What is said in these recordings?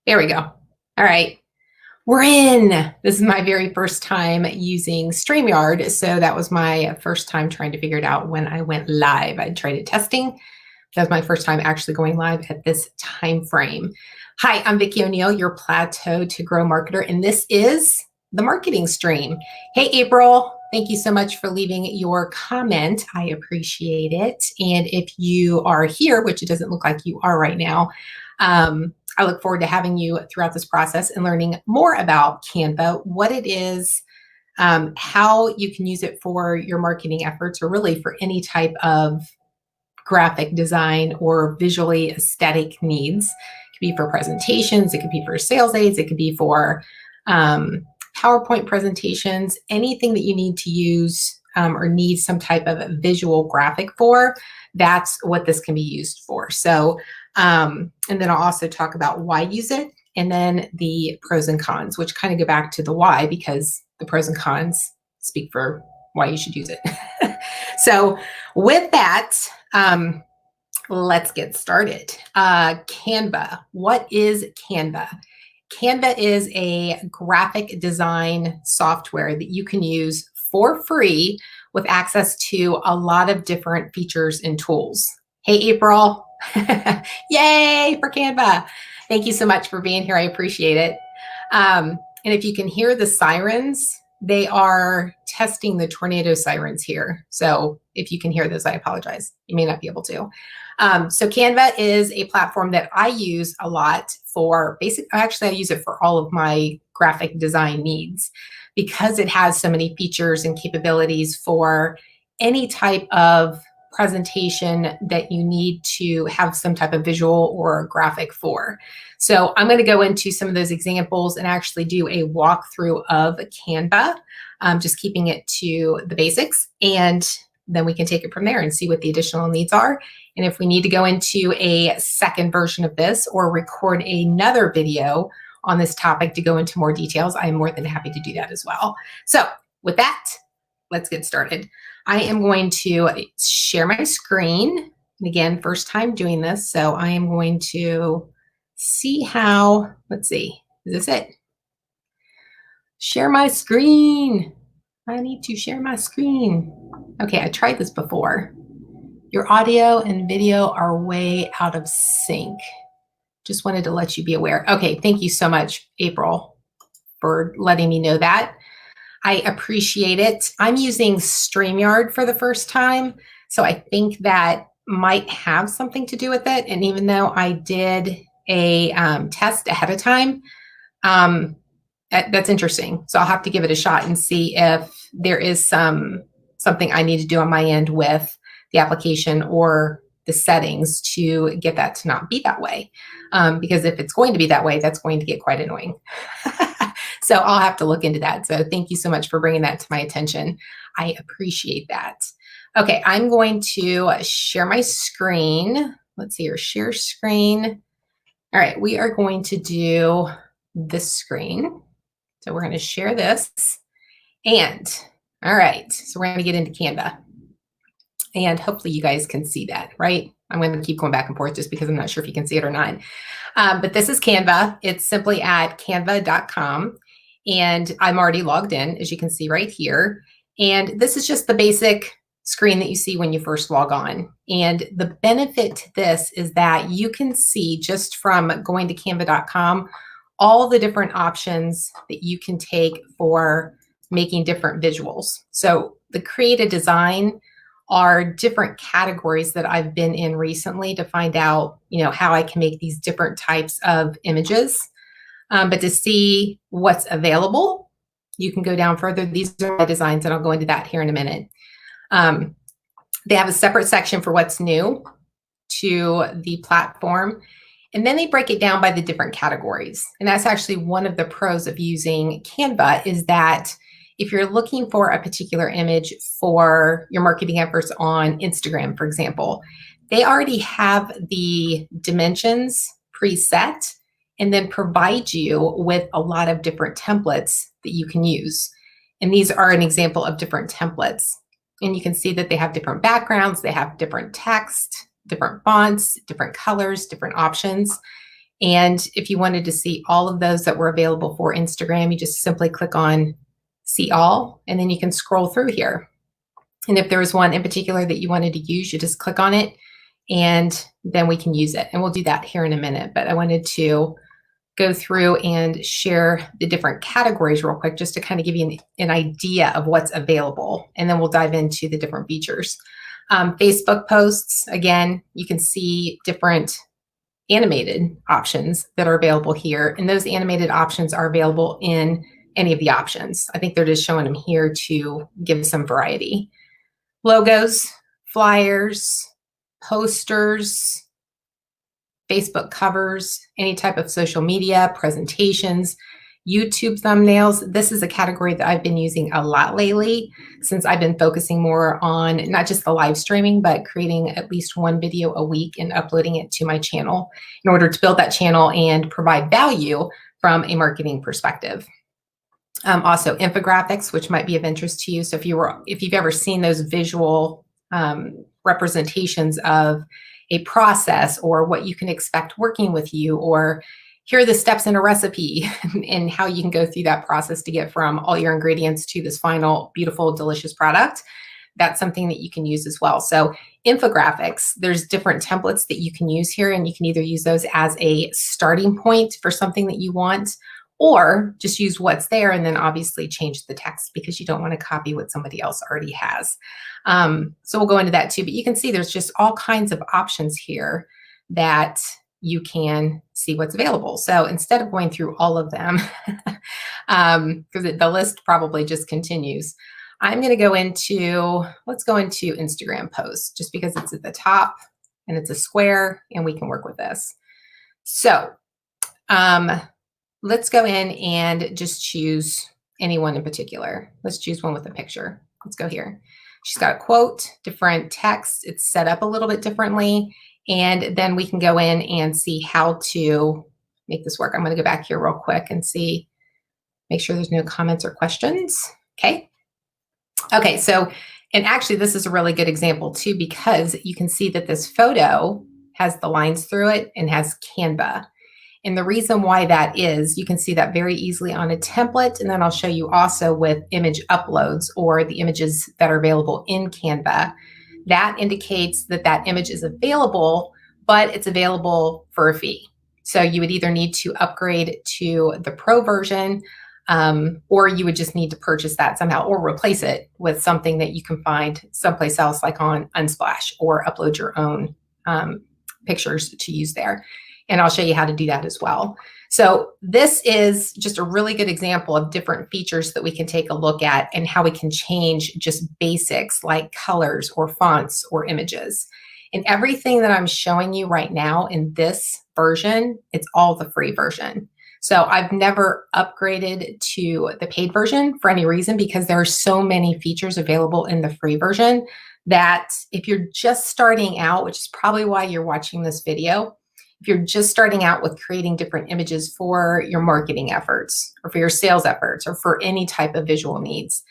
There we go. All right. We're in. This is my very first time using StreamYard. So that was my first time trying to figure it out when I went live. I tried it testing. That was my first time actually going live at this time frame. Hi, I'm Vicki O'Neill, your Plateau to Grow marketer, and this is the marketing stream. Hey, April, thank you so much for leaving your comment. I appreciate it. And if you are here, which it doesn't look like you are right now, I look forward to having you throughout this process and learning more about Canva, what it is, how you can use it for your marketing efforts, or really for any type of graphic design or visually aesthetic needs. It could be for presentations, it could be for sales aids, it could be for PowerPoint presentations, anything that you need to use or need some type of visual graphic for, that's what this can be used for. So, and then I'll also talk about why use it, and then the pros and cons, which kind of go back to the why, because the pros and cons speak for why you should use it. So with that, let's get started. Canva. What is Canva? Canva is a graphic design software that you can use for free with access to a lot of different features and tools. Hey, April. Yay for Canva. Thank you so much for being here. I appreciate it. And if you can hear the sirens, they are testing the tornado sirens here. So if you can hear those, I apologize. You may not be able to. So Canva is a platform that I use a lot for actually I use it for all of my graphic design needs, because it has so many features and capabilities for any type of presentation that you need to have some type of visual or graphic for. So I'm going to go into some of those examples and actually do a walkthrough of Canva, just keeping it to the basics, and then we can take it from there and see what the additional needs are. And if we need to go into a second version of this or record another video on this topic to go into more details, I am more than happy to do that as well. So with that, let's get started. I am going to share my screen. And again, first time doing this, so I am going to see how, let's see, is this it? Share my screen. I need to share my screen. Okay, I tried this before. Your audio and video are way out of sync. Just wanted to let you be aware. Okay, thank you so much, April, for letting me know that. I appreciate it. I'm using StreamYard for the first time, so I think that might have something to do with it. And even though I did a test ahead of time, that's interesting. So I'll have to give it a shot and see if there is something I need to do on my end with the application or the settings to get that to not be that way. Because if it's going to be that way, that's going to get quite annoying. So I'll have to look into that. So thank you so much for bringing that to my attention. I appreciate that. Okay, I'm going to share my screen. Let's see here, share screen. All right, we are going to do this screen. So we're going to share this. And all right, so we're going to get into Canva. And hopefully you guys can see that, right? I'm going to keep going back and forth just because I'm not sure if you can see it or not. But this is Canva. It's simply at canva.com. And I'm already logged in, as you can see right here. And this is just the basic screen that you see when you first log on. And the benefit to this is that you can see just from going to canva.com all the different options that you can take for making different visuals. So the create a design are different categories that I've been in recently to find out, how I can make these different types of images. But to see what's available, you can go down further. These are my designs, and I'll go into that here in a minute. They have a separate section for what's new to the platform, and then they break it down by the different categories. And that's actually one of the pros of using Canva, is that if you're looking for a particular image for your marketing efforts on Instagram, for example, they already have the dimensions preset and then provide you with a lot of different templates that you can use. And these are an example of different templates. And you can see that they have different backgrounds, they have different text, different fonts, different colors, different options. And if you wanted to see all of those that were available for Instagram, you just simply click on see all, and then you can scroll through here. And if there was one in particular that you wanted to use, you just click on it and then we can use it. And we'll do that here in a minute. But I wanted to go through and share the different categories real quick, just to kind of give you an idea of what's available. And then we'll dive into the different features. Facebook posts, again, you can see different animated options that are available here. And those animated options are available in any of the options. I think they're just showing them here to give some variety. Logos, flyers, posters, Facebook covers, any type of social media, presentations, YouTube thumbnails. This is a category that I've been using a lot lately since I've been focusing more on not just the live streaming, but creating at least one video a week and uploading it to my channel in order to build that channel and provide value from a marketing perspective. Also infographics, which might be of interest to you. So if you've ever seen those visual representations of a process or what you can expect working with you, or here are the steps in a recipe and how you can go through that process to get from all your ingredients to this final beautiful, delicious product, that's something that you can use as well. So infographics, there's different templates that you can use here, and you can either use those as a starting point for something that you want, or just use what's there and then obviously change the text because you don't want to copy what somebody else already has. So we'll go into that too, but you can see there's just all kinds of options here that you can see what's available. So instead of going through all of them, because the list probably just continues, I'm going to go into, let's go into Instagram posts just because it's at the top and it's a square and we can work with this. So let's go in and just choose anyone in particular. Let's choose one with a picture. Let's go here. She's got a quote, different text. It's set up a little bit differently. And then we can go in and see how to make this work. I'm going to go back here real quick and see, make sure there's no comments or questions. Okay. Okay. So, and actually this is a really good example too, because you can see that this photo has the lines through it and has Canva. And the reason why that is, you can see that very easily on a template. And then I'll show you also with image uploads or the images that are available in Canva. That indicates that that image is available, but it's available for a fee. So you would either need to upgrade to the pro version, or you would just need to purchase that somehow or replace it with something that you can find someplace else, like on UnSplash, or upload your own pictures to use there. And I'll show you how to do that as well. So this is just a really good example of different features that we can take a look at and how we can change just basics like colors or fonts or images. And everything that I'm showing you right now in this version, it's all the free version. So I've never upgraded to the paid version for any reason, because there are so many features available in the free version that if you're just starting out, which is probably why you're watching this video, if you're just starting out with creating different images for your marketing efforts or for your sales efforts or for any type of visual needs,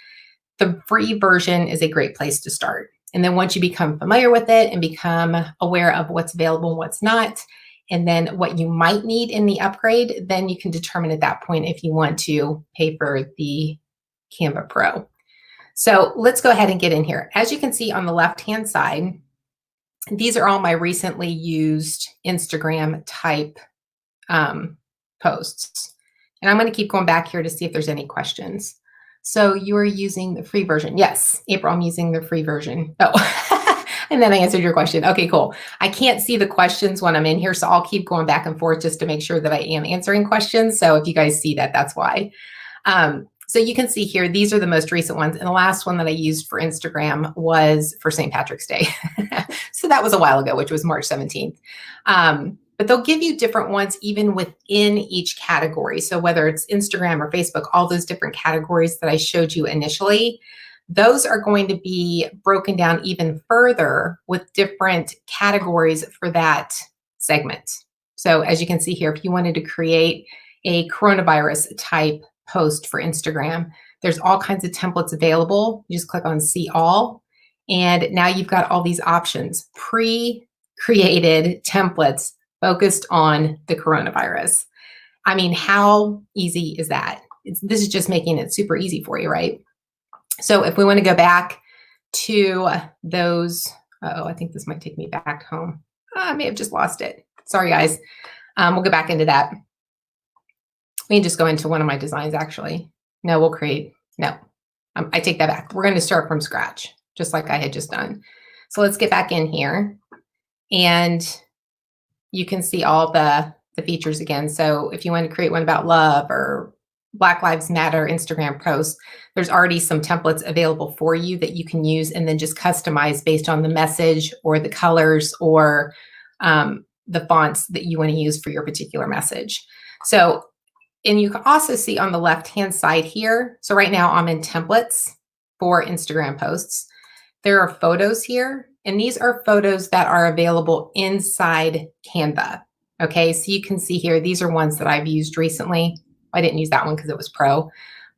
the free version is a great place to start. And then once you become familiar with it and become aware of what's available and what's not, and then what you might need in the upgrade, then you can determine at that point if you want to pay for the Canva Pro. So let's go ahead and get in here. As you can see on the left-hand side, these are all my recently used Instagram type posts. And I'm going to keep going back here to see if there's any questions. So you are using the free version. Yes, April, I'm using the free version. Oh, and then I answered your question. Okay, cool. I can't see the questions when I'm in here, so I'll keep going back and forth just to make sure that I am answering questions. So if you guys see that, that's why. So you can see here, these are the most recent ones. And the last one that I used for Instagram was for St. Patrick's Day. So that was a while ago, which was March 17th. But they'll give you different ones even within each category. So whether it's Instagram or Facebook, all those different categories that I showed you initially, those are going to be broken down even further with different categories for that segment. So as you can see here, if you wanted to create a coronavirus type post for Instagram, there's all kinds of templates available. You just click on see all, and now you've got all these options, pre-created templates focused on the coronavirus. I mean, how easy is that? This is just making it super easy for you, right? So if we want to go back to those, I think this might take me back home. I may have just lost it. Sorry, guys. We'll go back into that. We can just go into one of my designs, actually. No, we'll create, no, I take that back. We're going to start from scratch, just like I had just done. So let's get back in here, and you can see all the features again. So if you want to create one about love or Black Lives Matter Instagram posts, there's already some templates available for you that you can use and then just customize based on the message or the colors or the fonts that you want to use for your particular message. So, and you can also see on the left-hand side here, so right now I'm in templates for Instagram posts. There are photos here, and these are photos that are available inside Canva. Okay, so you can see here, these are ones that I've used recently. I didn't use that one because it was pro,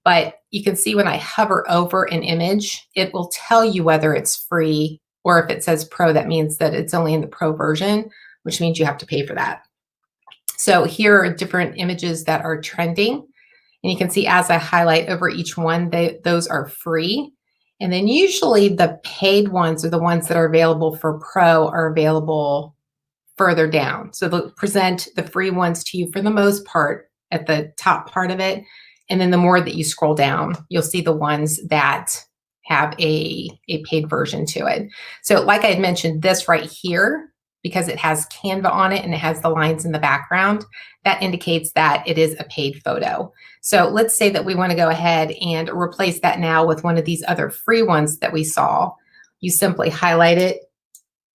but you can see when I hover over an image, it will tell you whether it's free, or if it says pro, that means that it's only in the pro version, which means you have to pay for that. So here are different images that are trending, and you can see as I highlight over each one, those are free. And then usually the paid ones, or the ones that are available for pro, are available further down. So they'll present the free ones to you for the most part at the top part of it. And then the more that you scroll down, you'll see the ones that have a paid version to it. So like I had mentioned, this right here, because it has Canva on it and it has the lines in the background, that indicates that it is a paid photo. So let's say that we want to go ahead and replace that now with one of these other free ones that we saw. You simply highlight it,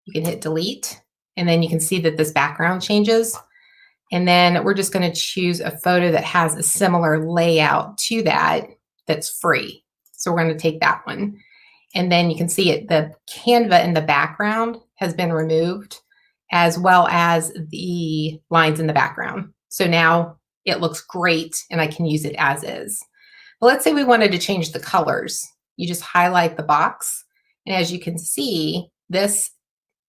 you can hit delete, and then you can see that this background changes. And then we're just going to choose a photo that has a similar layout to that that's free. So we're going to take that one. And then you can see it, the Canva in the background has been removed, as well as the lines in the background. So now it looks great and I can use it as is. But let's say we wanted to change the colors. You just highlight the box, and as you can see, this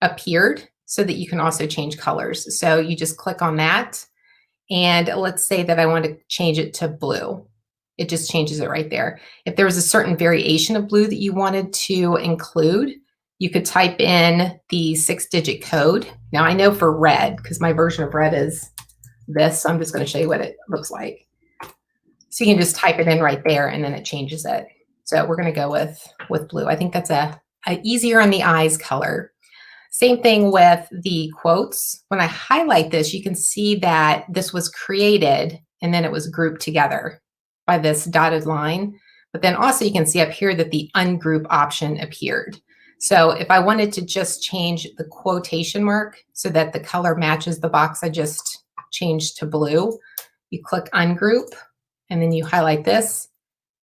appeared so that you can also change colors. So you just click on that, and let's say that I want to change it to blue. It just changes it right there. If there was a certain variation of blue that you wanted to include, you could type in the 6-digit code. Now I know for red, because my version of red is this, so I'm just going to show you what it looks like. So you can just type it in right there, and then it changes it. So we're going to go with blue. I think that's a easier on the eyes color. Same thing with the quotes. When I highlight this, you can see that this was created and then it was grouped together by this dotted line. But then also you can see up here that the ungroup option appeared. So if I wanted to just change the quotation mark so that the color matches the box I just changed to blue, you click ungroup and then you highlight this.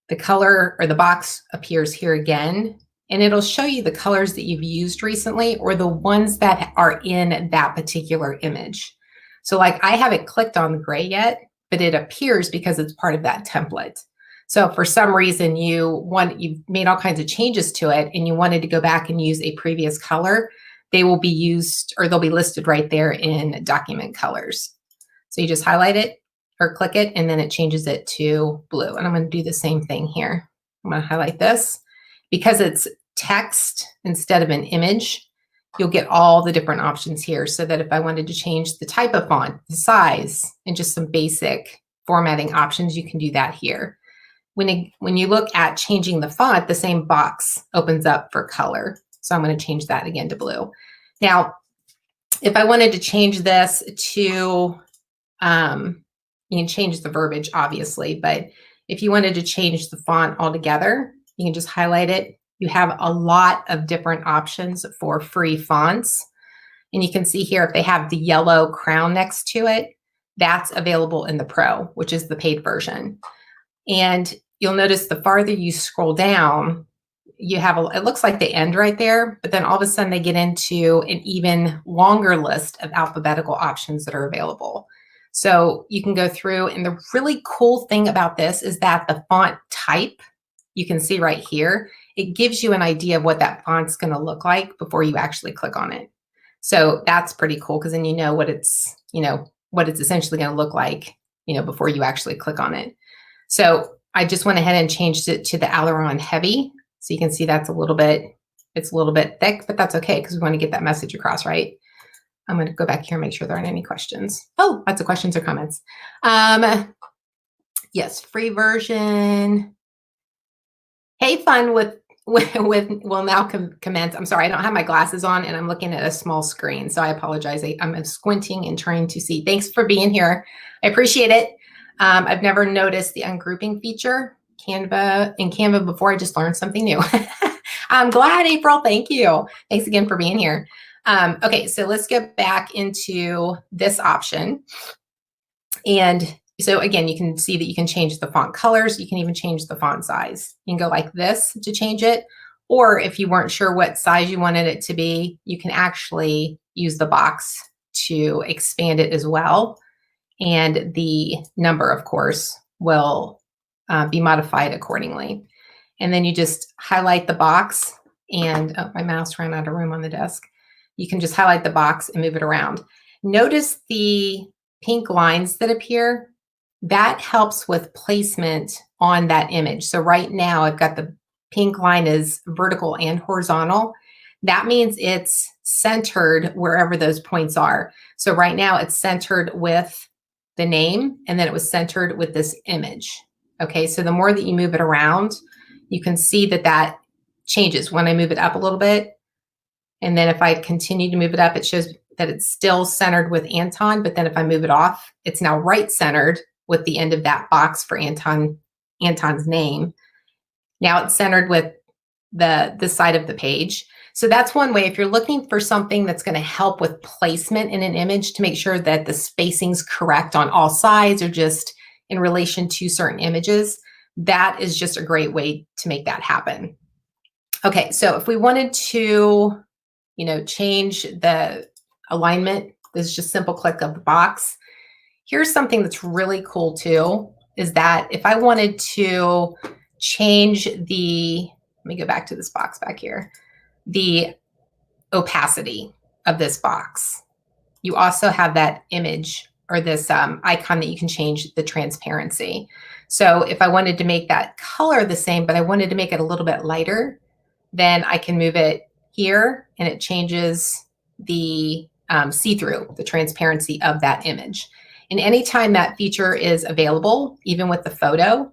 The color or the box appears here again, and it'll show you the colors that you've used recently or the ones that are in that particular image. So like I haven't clicked on the gray yet, but it appears because it's part of that template. So if for some reason you've made all kinds of changes to it and you wanted to go back and use a previous color, they will be used, or they'll be listed right there in document colors. So you just highlight it or click it, and then it changes it to blue. And I'm going to do the same thing here. I'm going to highlight this. Because it's text instead of an image, you'll get all the different options here, so that if I wanted to change the type of font, the size, and just some basic formatting options, you can do that here. When you look at changing the font, the same box opens up for color. So I'm going to change that again to blue. Now, if I wanted to change this to, you can change the verbiage, obviously, but if you wanted to change the font altogether, you can just highlight it. You have a lot of different options for free fonts. And you can see here, if they have the yellow crown next to it, that's available in the Pro, which is the paid version. And you'll notice the farther you scroll down, you have it looks like they end right there, but then all of a sudden they get into an even longer list of alphabetical options that are available. So you can go through, and the really cool thing about this is that the font type, you can see right here, it gives you an idea of what that font's going to look like before you actually click on it. So that's pretty cool because then you know what it's, what it's essentially going to look like, before you actually click on it. So I just went ahead and changed it to the Aileron Heavy. So you can see that's it's a little bit thick, but that's okay because we want to get that message across, right? I'm going to go back here and make sure there aren't any questions. Oh, lots of questions or comments. Yes, free version. Hey, fun with will now commence. I'm sorry, I don't have my glasses on and I'm looking at a small screen, so I apologize. I'm squinting and trying to see. Thanks for being here. I appreciate it. I've never noticed the ungrouping feature in Canva before. I just learned something new. I'm glad, April. Thank you. Thanks again for being here. Okay, so let's get back into this option. And so again, you can see that you can change the font colors. You can even change the font size. You can go like this to change it. Or if you weren't sure what size you wanted it to be, you can actually use the box to expand it as well. And the number, of course, will be modified accordingly. And then you just highlight the box and my mouse ran out of room on the desk. You can just highlight the box and move it around. Notice the pink lines that appear. That helps with placement on that image. So right now I've got the pink line is vertical and horizontal. That means it's centered wherever those points are. So right now it's centered with the name, and then it was centered with this image. Okay, so the more that you move it around, you can see that that changes when I move it up a little bit. And then if I continue to move it up, it shows that it's still centered with Anton. But then if I move it off, it's now right centered with the end of that box for Anton's name. Now it's centered with the side of the page. So that's one way. If you're looking for something that's going to help with placement in an image to make sure that the spacing's correct on all sides or just in relation to certain images, that is just a great way to make that happen. Okay, so if we wanted to, change the alignment, this is just simple click of the box. Here's something that's really cool too, is that if I wanted to change let me go back to this box back here, the opacity of this box. You also have that image or this icon that you can change the transparency. So if I wanted to make that color the same, but I wanted to make it a little bit lighter, then I can move it here and it changes the see-through, the transparency of that image. And anytime that feature is available, even with the photo,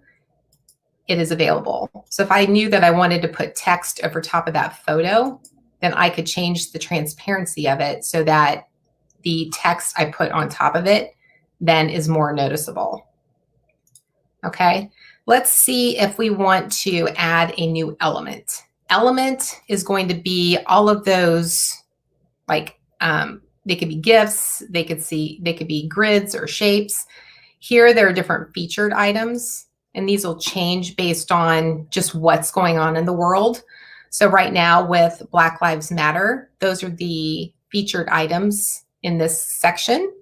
it is available. So if I knew that I wanted to put text over top of that photo, then I could change the transparency of it so that the text I put on top of it then is more noticeable. Okay, let's see if we want to add a new element. Element is going to be all of those, like they could be GIFs, they could be grids or shapes. Here there are different featured items, and these will change based on just what's going on in the world. So right now with Black Lives Matter, those are the featured items in this section.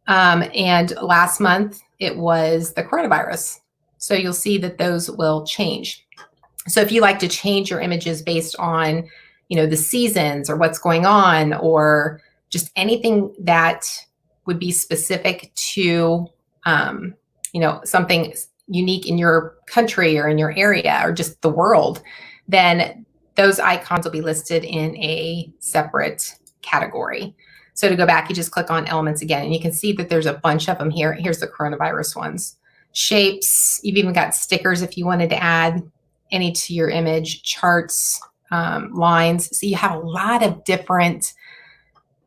And last month it was the coronavirus. So you'll see that those will change. So if you like to change your images based on, the seasons or what's going on, or just anything that would be specific to, something unique in your country or in your area or just the world, then those icons will be listed in a separate category. So to go back, you just click on elements again, and you can see that there's a bunch of them here. Here's the coronavirus ones. Shapes, you've even got stickers if you wanted to add any to your image, charts, lines. So you have a lot of different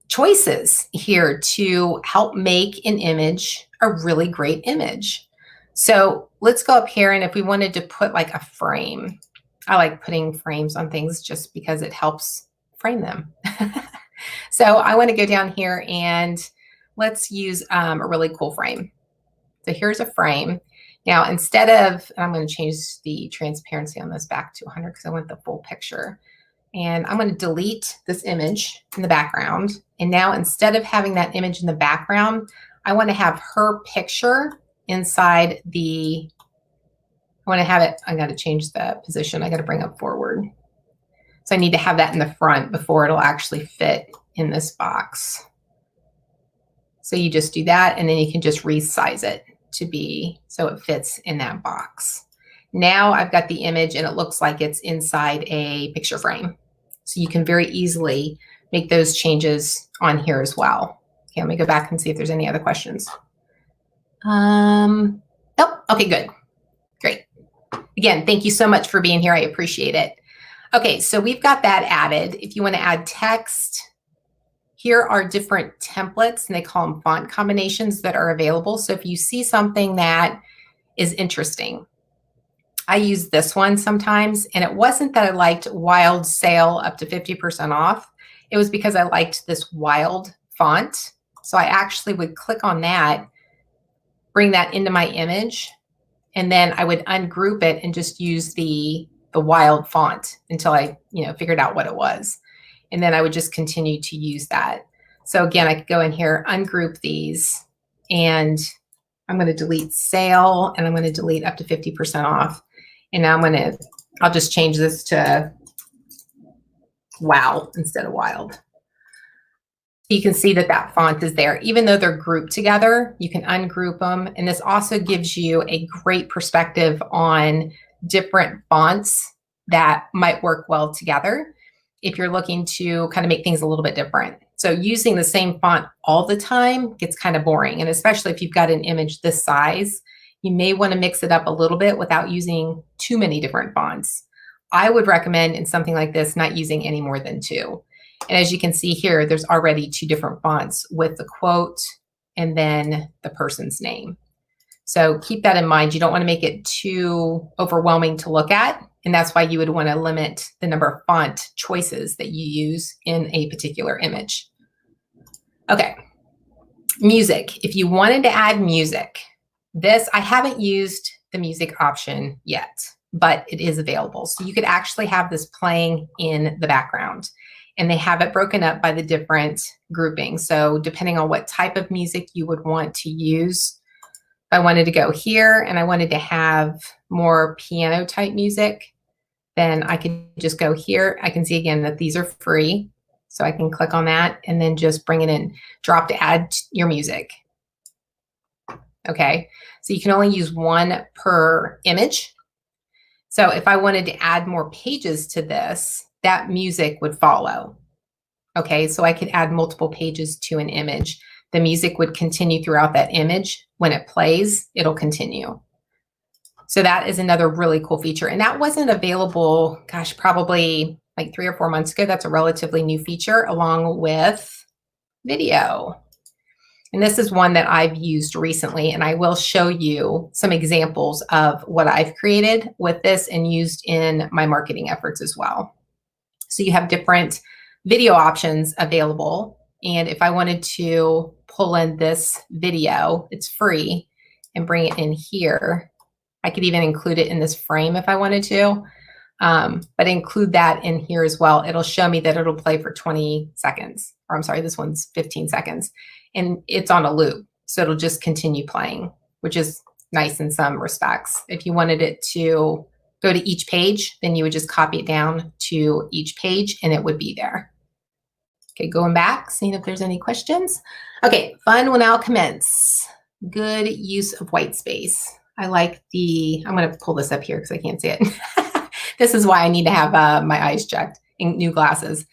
choices here to help make an image a really great image. So let's go up here, and if we wanted to put like a frame, I like putting frames on things just because it helps frame them. So I want to go down here and let's use a really cool frame. So here's a frame. Now, instead of, I'm going to change the transparency on this back to 100 because I want the full picture. And I'm going to delete this image in the background. And now instead of having that image in the background, I want to have her picture inside I want to have it, I got to change the position. I got to bring up forward. So I need to have that in the front before it'll actually fit in this box. So you just do that, and then you can just resize it to be so it fits in that box. Now I've got the image and it looks like it's inside a picture frame. So you can very easily make those changes on here as well. Okay, let me go back and see if there's any other questions. Nope. Okay, good. Great. Again, thank you so much for being here. I appreciate it. Okay, so we've got that added. If you want to add text, here are different templates, and they call them font combinations that are available. So if you see something that is interesting, I use this one sometimes, and it wasn't that I liked wild sale up to 50% off. It was because I liked this wild font. So I actually would click on that, bring that into my image, and then I would ungroup it and just use the wild font until I, figured out what it was. And then I would just continue to use that. So again, I could go in here, ungroup these, and I'm going to delete sale, and I'm going to delete up to 50% off. And now I'll just change this to wow instead of wild. You can see that that font is there. Even though they're grouped together, you can ungroup them. And this also gives you a great perspective on different fonts that might work well together if you're looking to kind of make things a little bit different. So using the same font all the time gets kind of boring. And especially if you've got an image this size, you may want to mix it up a little bit without using too many different fonts. I would recommend in something like this, not using any more than 2. And as you can see here, there's already 2 different fonts with the quote and then the person's name. So keep that in mind. You don't want to make it too overwhelming to look at. And that's why you would want to limit the number of font choices that you use in a particular image. Okay, music. If you wanted to add music, I haven't used the music option yet, but it is available. So you could actually have this playing in the background, and they have it broken up by the different groupings. So depending on what type of music you would want to use, if I wanted to go here and I wanted to have more piano type music, then I could just go here. I can see again that these are free. So I can click on that and then just bring it in, drop to add your music. Okay, so you can only use 1 per image. So if I wanted to add more pages to this, that music would follow. Okay, so I could add multiple pages to an image. The music would continue throughout that image. When it plays, it'll continue. So that is another really cool feature. And that wasn't available, gosh, probably like 3 or 4 months ago. That's a relatively new feature along with video. And this is one that I've used recently, and I will show you some examples of what I've created with this and used in my marketing efforts as well. So you have different video options available. And if I wanted to pull in this video, it's free, and bring it in here. I could even include it in this frame if I wanted to, but include that in here as well. It'll show me that it'll play for 20 seconds, or I'm sorry, this one's 15 seconds. And it's on a loop, so it'll just continue playing, which is nice in some respects. If you wanted it to go to each page, then you would just copy it down to each page and it would be there. Okay, going back, seeing if there's any questions. Okay, fun will now commence. Good use of white space. I like I'm going to pull this up here because I can't see it. This is why I need to have my eyes checked and new glasses.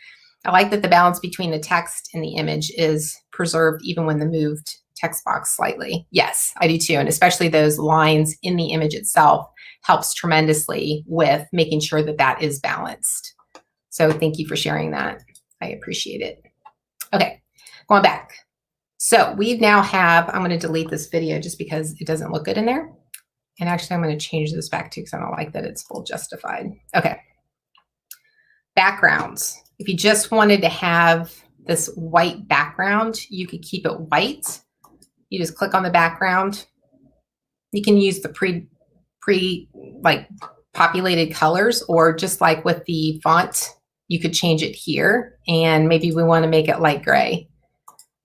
I like that the balance between the text and the image is preserved even when the moved text box slightly. Yes, I do too. And especially those lines in the image itself helps tremendously with making sure that that is balanced. So thank you for sharing that. I appreciate it. Okay, going back. So we now have, I'm going to delete this video just because it doesn't look good in there. And actually, I'm going to change this back too because I don't like that it's full justified. Okay. Backgrounds. If you just wanted to have this white background, you could keep it white. You just click on the background. You can use the like populated colors, or just like with the font, you could change it here. And maybe we want to make it light gray.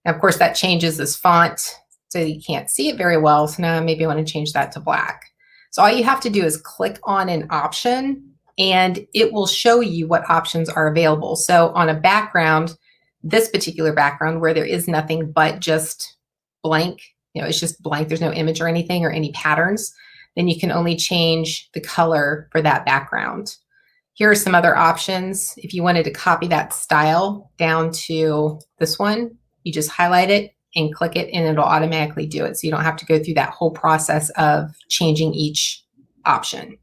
Now, of course, that changes this font so you can't see it very well. So now maybe I want to change that to black. So all you have to do is click on an option and it will show you what options are available. So on a background, this particular background where there is nothing but just blank, it's just blank, there's no image or anything or any patterns, then you can only change the color for that background. Here are some other options. If you wanted to copy that style down to this one, you just highlight it and click it and it'll automatically do it. So you don't have to go through that whole process of changing each option.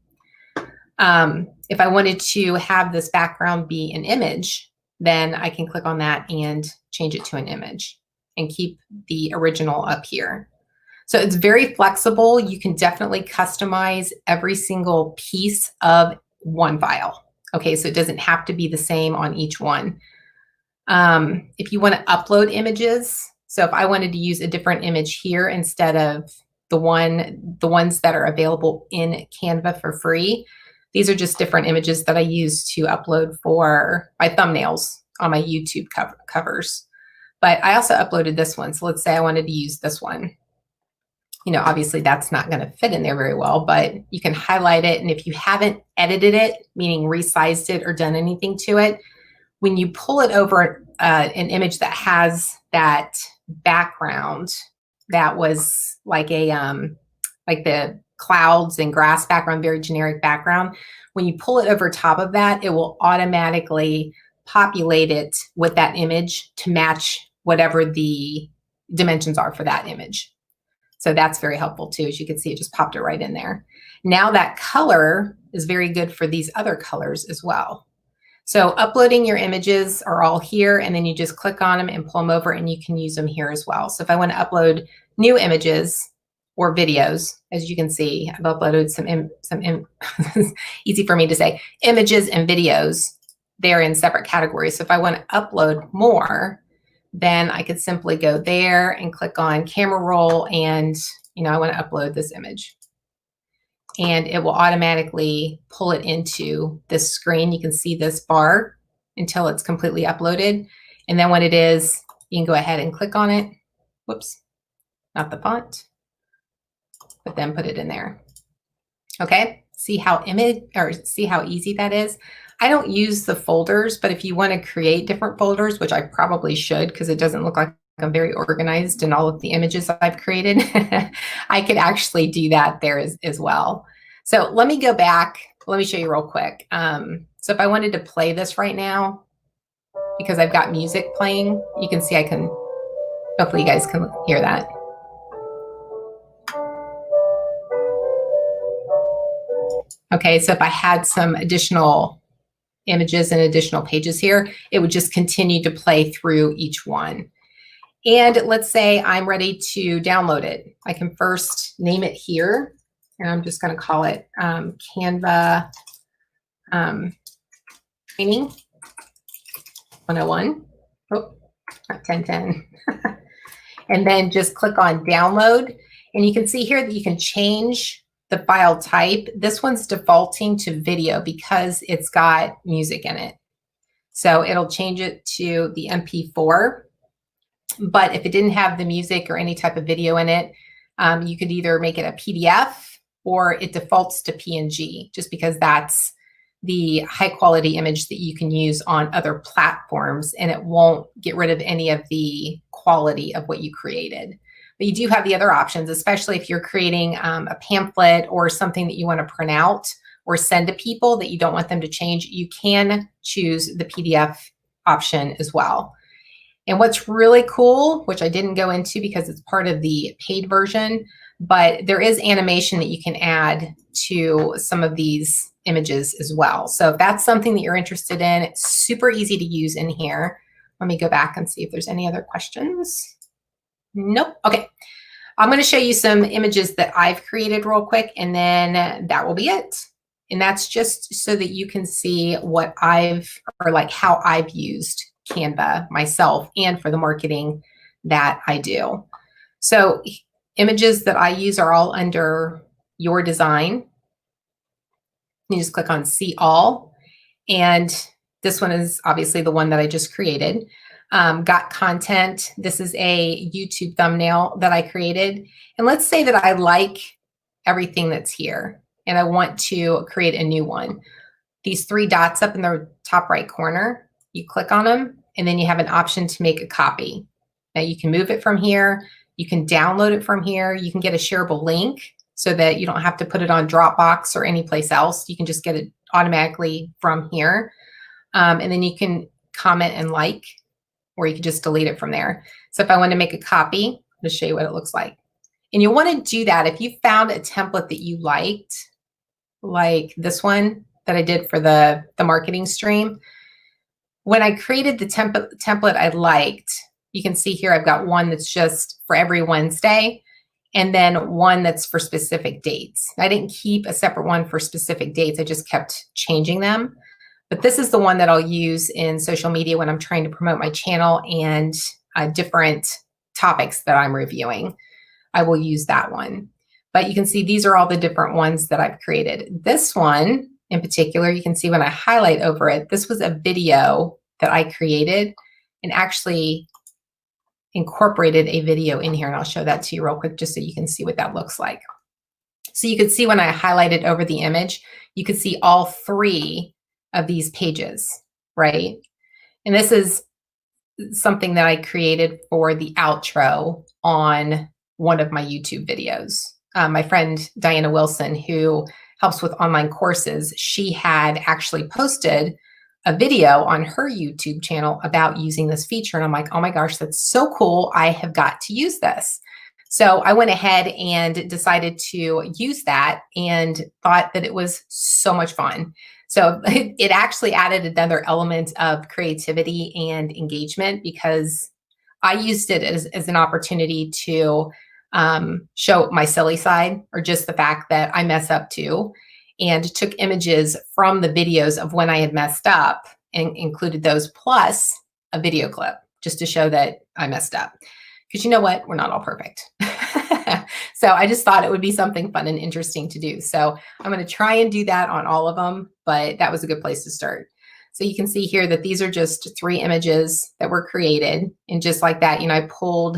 If I wanted to have this background be an image, then I can click on that and change it to an image and keep the original up here. So it's very flexible. You can definitely customize every single piece of one file. Okay, so it doesn't have to be the same on each one. If you want to upload images, so if I wanted to use a different image here instead of the ones that are available in Canva for free, these are just different images that I use to upload for my thumbnails on my YouTube covers. But I also uploaded this one. So let's say I wanted to use this one. Obviously that's not going to fit in there very well, but you can highlight it. And if you haven't edited it, meaning resized it or done anything to it, when you pull it over an image that has that background that was like like the clouds and grass background, very generic background, when you pull it over top of that, it will automatically populate it with that image to match whatever the dimensions are for that image. So that's very helpful too. As you can see, it just popped it right in there. Now that color is very good for these other colors as well. So uploading your images are all here, and then you just click on them and pull them over and you can use them here as well. So if I want to upload new images or videos, as you can see, I've uploaded some easy for me to say, images and videos. They're in separate categories. So if I want to upload more, then I could simply go there and click on camera roll and, I want to upload this image. And it will automatically pull it into this screen. You can see this bar until it's completely uploaded. And then when it is, you can go ahead and click on it. Whoops, not the font, but then put it in there. Okay, see how easy that is? I don't use the folders, but if you want to create different folders, which I probably should because it doesn't look like I'm very organized in all of the images I've created, I could actually do that there as well. So let me go back. Let me show you real quick. So if I wanted to play this right now, because I've got music playing, you can see hopefully you guys can hear that. Okay, so if I had some additional images and additional pages here, it would just continue to play through each one. And let's say I'm ready to download it. I can first name it here, and I'm just going to call it Canva Training 101. Oh, not 1010. And then just click on download. And you can see here that you can change the file type. This one's defaulting to video because it's got music in it. So it'll change it to the MP4. But if it didn't have the music or any type of video in it, you could either make it a PDF or it defaults to PNG, just because that's the high quality image that you can use on other platforms, and it won't get rid of any of the quality of what you created. But you do have the other options, especially if you're creating a pamphlet or something that you want to print out or send to people that you don't want them to change. You can choose the PDF option as well. And what's really cool, which I didn't go into because it's part of the paid version, but there is animation that you can add to some of these images as well. So if that's something that you're interested in, it's super easy to use in here. Let me go back and see if there's any other questions. Nope. Okay. I'm going to show you some images that I've created real quick, and then that will be it. And that's just so that you can see what how I've used Canva myself and for the marketing that I do. So images that I use are all under your design. You just click on see all. And this one is obviously the one that I just created. Got content. This is a YouTube thumbnail that I created. And let's say that I like everything that's here and I want to create a new one. these three dots up in the top right corner. You click on them, and then you have an option to make a copy. Now you can move it from here. You can download it from here. You can get a shareable link so that you don't have to put it on Dropbox or any place else. You can just get it automatically from here. And then you can comment and like, or you can just delete it from there. So if I want to make a copy, I'll just show you what it looks like. And you'll want to do that if you found a template that you liked, like this one that I did for the marketing stream. When I created the template I liked, you can see here I've got one that's just for every Wednesday, and then one that's for specific dates. I didn't keep a separate one for specific dates. I just kept changing them. But this is the one that I'll use in social media when I'm trying to promote my channel and different topics that I'm reviewing. I will use that one. But you can see these are all the different ones that I've created. This one in particular, you can see when I highlight over it, this was a video that I created and actually incorporated a video in here. And I'll show that to you real quick just so you can see what that looks like. So you could see when I highlighted over the image, you could see all three of these pages, right? And this is something that I created for the outro on one of my YouTube videos. My friend Diana Wilson, who helps with online courses, she had actually posted a video on her YouTube channel about using this feature. And I'm like, oh my gosh, that's so cool. I have got to use this. So I went ahead and decided to use that and thought that it was so much fun. So it actually added another element of creativity and engagement because I used it as an opportunity to show my silly side, or just the fact that I mess up too, and took images from the videos of when I had messed up and included those plus a video clip just to show that I messed up. Because you know what? We're not all perfect. So I just thought it would be something fun and interesting to do. So I'm going to try and do that on all of them, but that was a good place to start. So you can see here that these are just 3 images that were created. And just like that, you know, I pulled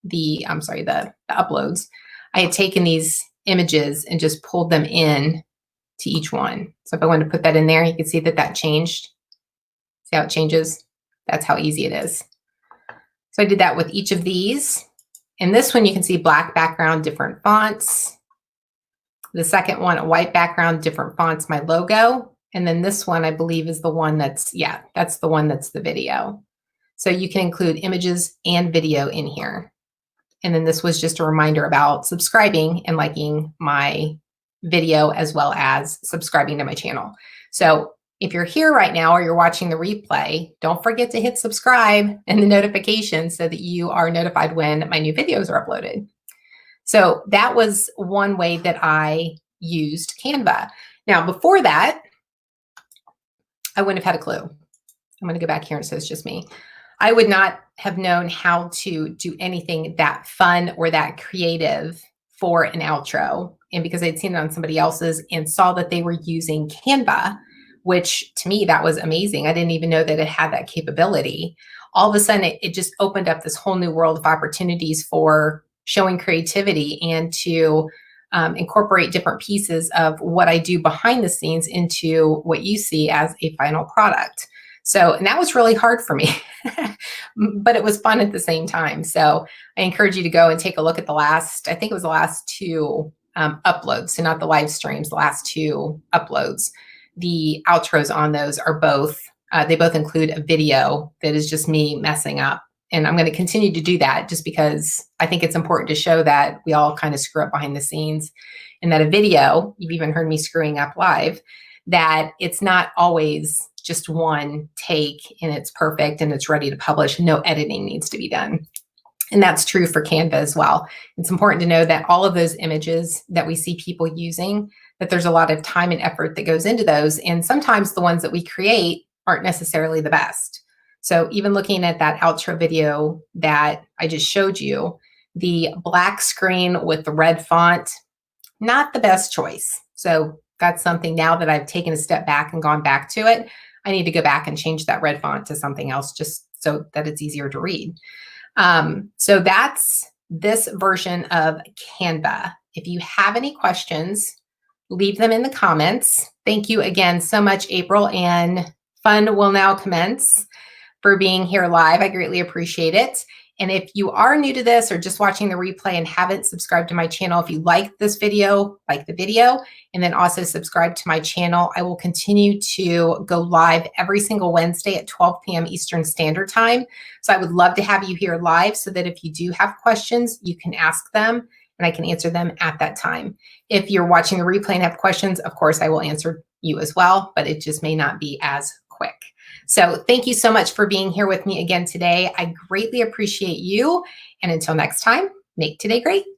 the uploads. I had taken these images and just pulled them in to each one. So if I wanted to put that in there, you can see that that changed. See how it changes? That's how easy it is. So I did that with each of these. And this one, you can see black background, different fonts. The second one, a white background, different fonts, my logo. And then this one, I believe, is the one that's, that's the one that's the video. So you can include images and video in here. And then this was just a reminder about subscribing and liking my video, as well as subscribing to my channel. So if you're here right now or you're watching the replay, don't forget to hit subscribe and the notification so that you are notified when my new videos are uploaded. So that was one way that I used Canva. Now, before that, I wouldn't have had a clue. I'm going to go back here and it says just me. I would not have known how to do anything that fun or that creative for an outro. And because I'd seen it on somebody else's and saw that they were using Canva, which to me, that was amazing. I didn't even know that it had that capability. All of a sudden, it just opened up this whole new world of opportunities for showing creativity and to incorporate different pieces of what I do behind the scenes into what you see as a final product. So, and that was really hard for me, but it was fun at the same time. So I encourage you to go and take a look at the last, I think it was the last 2 uploads. So not the live streams, the last 2 uploads. The outros on those are both, they both include a video that is just me messing up. And I'm going to continue to do that just because I think it's important to show that we all kind of screw up behind the scenes, and that a video, you've even heard me screwing up live, that it's not always just one take and it's perfect and it's ready to publish. No editing needs to be done. And that's true for Canva as well. It's important to know that all of those images that we see people using, that there's a lot of time and effort that goes into those. And sometimes the ones that we create aren't necessarily the best. So even looking at that outro video that I just showed you, the black screen with the red font, not the best choice. So that's something now that I've taken a step back and gone back to it, I need to go back and change that red font to something else just so that it's easier to read. So that's this version of Canva. If you have any questions, leave them in the comments. Thank you again so much, April, and fun will now commence for being here live. I greatly appreciate it. And if you are new to this or just watching the replay and haven't subscribed to my channel, if you like this video, like the video, and then also subscribe to my channel, I will continue to go live every single Wednesday at 12 p.m. Eastern Standard Time. So I would love to have you here live so that if you do have questions, you can ask them and I can answer them at that time. If you're watching the replay and have questions, of course, I will answer you as well, but it just may not be as quick. So thank you so much for being here with me again today. I greatly appreciate you. And until next time, make today great.